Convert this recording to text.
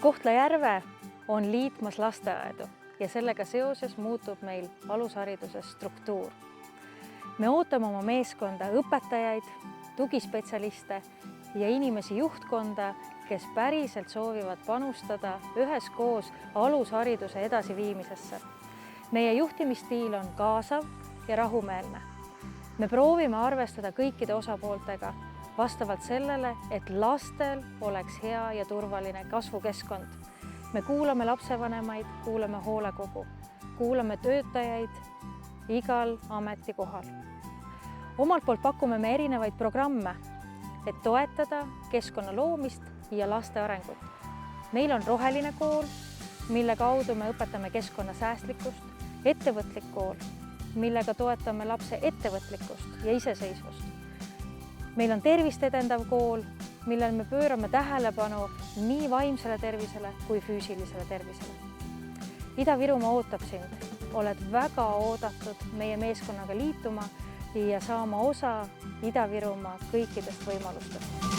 Kohtla-Järve on liitmas lasteaedu ja sellega seoses muutub meil alushariduse struktuur. Me ootame oma meeskonda õpetajaid, tugispetsialiste ja inimesi juhtkonda, kes päriselt soovivad panustada üheskoos alushariduse edasiviimisesse. Meie juhtimisstiil on kaasav ja rahumeelne. Me proovime arvestada kõikide osapooltega vastavalt sellele, et lastel oleks hea ja turvaline kasvukeskkond. Me kuulame lapsevanemaid, kuulame hoolekogu, kuulame töötajaid igal ametikohal. Omalt poolt pakume me erinevaid programme, et toetada keskkonna loomist ja laste arengut. Meil on roheline kool, mille kaudu me õpetame keskkonnasäästlikkust, ettevõtlik kool, millega toetame lapse ettevõtlikkust ja iseseisvust. Meil on tervist edendav kool, millel me pöörame tähelepanu nii vaimsele tervisele kui füüsilisele tervisele. Ida-Virumaa ootab sind, oled väga oodatud meie meeskonnaga liituma ja saama osa Ida-Virumaa kõikidest võimalustest.